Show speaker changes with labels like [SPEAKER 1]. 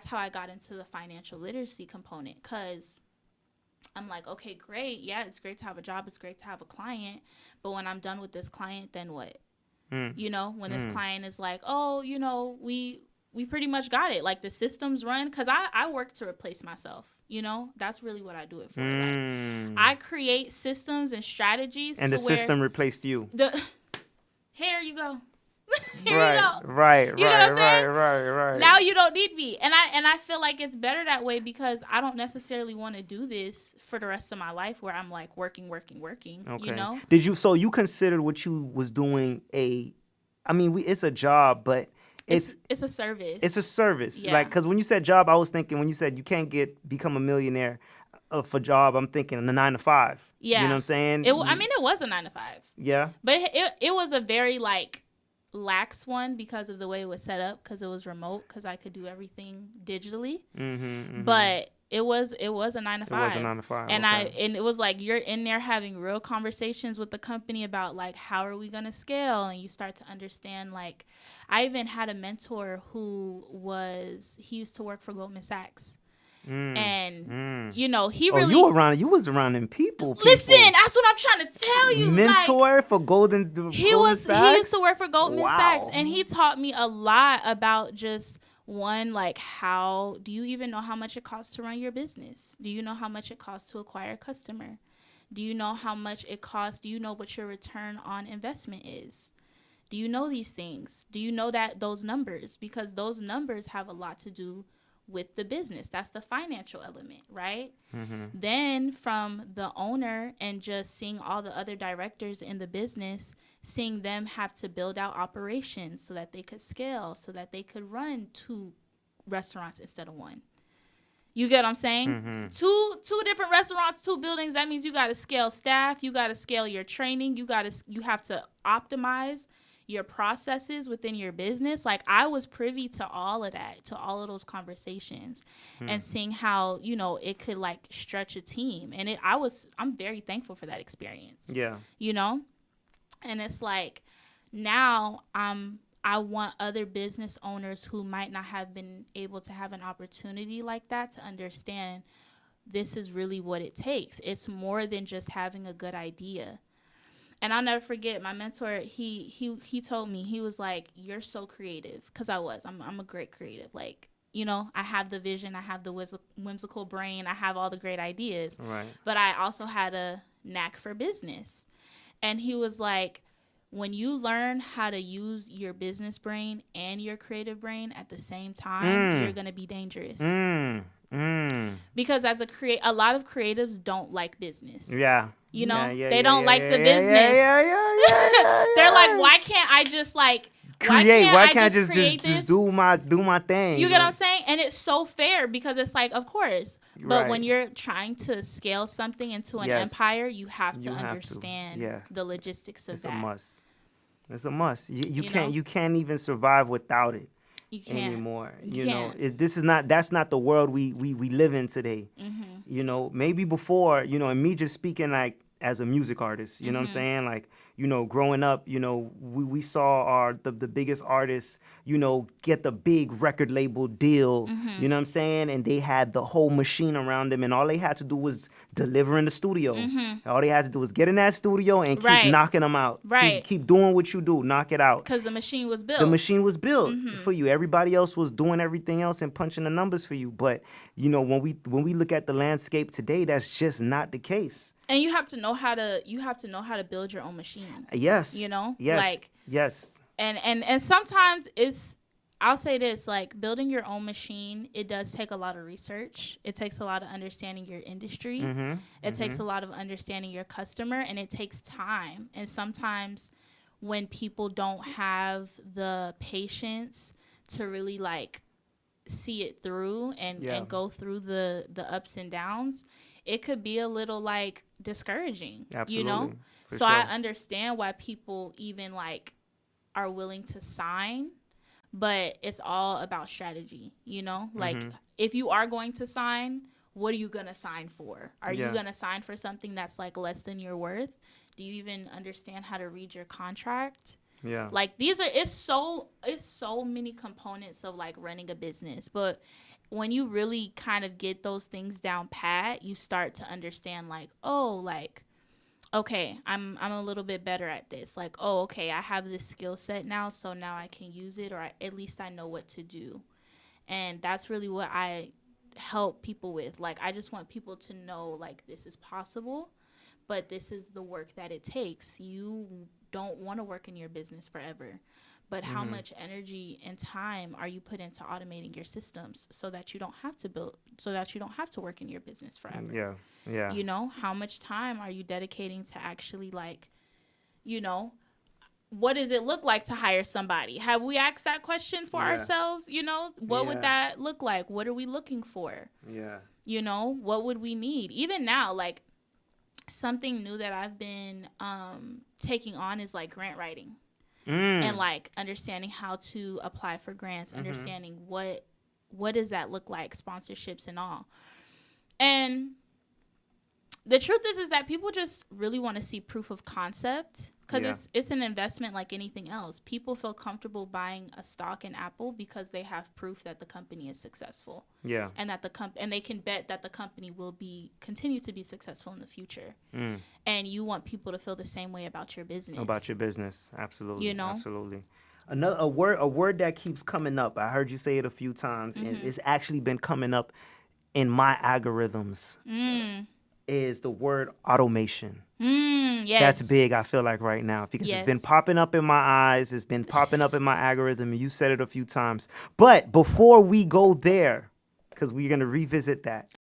[SPEAKER 1] that's how I got into the financial literacy component, because I'm like, okay, great. Yeah, it's great to have a job. It's great to have a client. But when I'm done with this client, then what? When this client is like, oh, we pretty much got it. Like, the systems run, because I work to replace myself. That's really what I do it for. Like, I create systems and strategies
[SPEAKER 2] and
[SPEAKER 1] to
[SPEAKER 2] the
[SPEAKER 1] where
[SPEAKER 2] system replaced you.
[SPEAKER 1] Here you go. Here
[SPEAKER 2] right,
[SPEAKER 1] you go.
[SPEAKER 2] Right,
[SPEAKER 1] you know what I'm saying?
[SPEAKER 2] right.
[SPEAKER 1] Now you don't need me, and I feel like it's better that way, because I don't necessarily want to do this for the rest of my life, where I'm like working.
[SPEAKER 2] Okay. Did you? So you considered what you was doing it's a job, but
[SPEAKER 1] it's a service.
[SPEAKER 2] It's a service.
[SPEAKER 1] Yeah.
[SPEAKER 2] Like, because when you said job, I was thinking when you said you can't become a millionaire for job, I'm thinking the 9 to 5.
[SPEAKER 1] Yeah.
[SPEAKER 2] You know what I'm saying?
[SPEAKER 1] It was a 9 to 5.
[SPEAKER 2] Yeah.
[SPEAKER 1] But it was a very like lax one, because of the way it was set up, because it was remote, because I could do everything digitally. But it was a 9 to 5.
[SPEAKER 2] It was a 9 to 5.
[SPEAKER 1] And
[SPEAKER 2] okay.
[SPEAKER 1] and it was like, you're in there having real conversations with the company about like, how are we going to scale? And you start to understand, like, I even had a mentor he used to work for Goldman Sachs. And he really
[SPEAKER 2] you was around them people.
[SPEAKER 1] Listen, that's what I'm trying to tell you.
[SPEAKER 2] Mentor
[SPEAKER 1] like,
[SPEAKER 2] for Goldman Sachs.
[SPEAKER 1] He used to work for Goldman Sachs, and he taught me a lot about just one, like, how do you even know how much it costs to run your business? Do you know how much it costs to acquire a customer? Do you know how much it costs? Do you know what your return on investment is? Do you know these things? Do you know those numbers? Because those numbers have a lot to do with the business. That's the financial element, right? Then from the owner, and just seeing all the other directors in the business, seeing them have to build out operations so that they could scale, so that they could run 2 restaurants instead of 1. You get what I'm saying? Two different restaurants, 2 buildings. That means you got to scale staff. You got to scale your training. You have to optimize your processes within your business. Like, I was privy to all of that, to all of those conversations, and seeing how, it could like stretch a team. And I'm very thankful for that experience.
[SPEAKER 2] Yeah.
[SPEAKER 1] And it's like, now I want other business owners who might not have been able to have an opportunity like that to understand this is really what it takes. It's more than just having a good idea. And I'll never forget, my mentor, he told me, he was like, you're so creative. Because I'm a great creative. Like, I have the vision, I have the whimsical brain, I have all the great ideas.
[SPEAKER 2] Right.
[SPEAKER 1] But I also had a knack for business. And he was like, when you learn how to use your business brain and your creative brain at the same time, you're going to be dangerous. Because as a lot of creatives don't like business.
[SPEAKER 2] Yeah.
[SPEAKER 1] They don't like the business. They're like, why can't I just like
[SPEAKER 2] create? Why can't I just do my thing?
[SPEAKER 1] You get what I'm saying? And it's so fair, because it's like, of course. But when you're trying to scale something into an empire, you have to understand the logistics of that.
[SPEAKER 2] It's a must. It's a must. You can't even survive without it.
[SPEAKER 1] You can't
[SPEAKER 2] anymore. That's not the world we live in today. Maybe before, and me just speaking like as a music artist, you know what I'm saying? Like, growing up, we saw the biggest artists, get the big record label deal, you know what I'm saying? And they had the whole machine around them, and all they had to do was deliver in the studio. All they had to do was get in that studio and keep knocking them out. Keep doing what you do, knock it out.
[SPEAKER 1] Because the machine was built.
[SPEAKER 2] The machine was built for you. Everybody else was doing everything else and punching the numbers for you. But, when we look at the landscape today, that's just not the case.
[SPEAKER 1] And you have to know how to build your own machine.
[SPEAKER 2] Yes. Yes.
[SPEAKER 1] Like,
[SPEAKER 2] yes.
[SPEAKER 1] And sometimes I'll say this, like, building your own machine, it does take a lot of research. It takes a lot of understanding your industry. It takes a lot of understanding your customer, and it takes time. And sometimes when people don't have the patience to really like see it through and go through the ups and downs, it could be a little like discouraging.
[SPEAKER 2] Absolutely.
[SPEAKER 1] So I understand why people even like are willing to sign, but it's all about strategy, like if you are going to sign, what are you going to sign for? Are you going to sign for something that's like less than your worth? Do you even understand how to read your contract?
[SPEAKER 2] Yeah.
[SPEAKER 1] Like, it's so many components of like running a business, but when you really kind of get those things down pat, you start to understand like, oh, like, okay, I'm a little bit better at this. Like, oh, okay, I have this skill set now, so now I can use it, or at least I know what to do. And that's really what I help people with. Like, I just want people to know, like, this is possible, but this is the work that it takes. You don't want to work in your business forever, but how much energy and time are you put into automating your systems so that you don't have to so that you don't have to work in your business forever?
[SPEAKER 2] Yeah. Yeah.
[SPEAKER 1] You know, how much time are you dedicating to actually, like, you know, what does it look like to hire somebody? Have we asked that question for ourselves? You know, what would that look like? What are we looking for?
[SPEAKER 2] Yeah.
[SPEAKER 1] You know, what would we need? Even now, like, something new that I've been taking on is like grant writing and like understanding how to apply for grants, understanding what does that look like, sponsorships and all. And the truth is that people just really want to see proof of concept, because it's an investment like anything else. People feel comfortable buying a stock in Apple because they have proof that the company is successful. Yeah. And that and they can bet that the company will continue to be successful in the future. And you want people to feel the same way about your business.
[SPEAKER 2] About your business, absolutely.
[SPEAKER 1] You know?
[SPEAKER 2] Absolutely. A word that keeps coming up. I heard you say it a few times, and it's actually been coming up in my algorithms. Is the word automation. Yes. That's big, I feel like, right now, because it's been popping up in my eyes. It's been popping up in my algorithm. You said it a few times. But before we go there, because we're going to revisit that,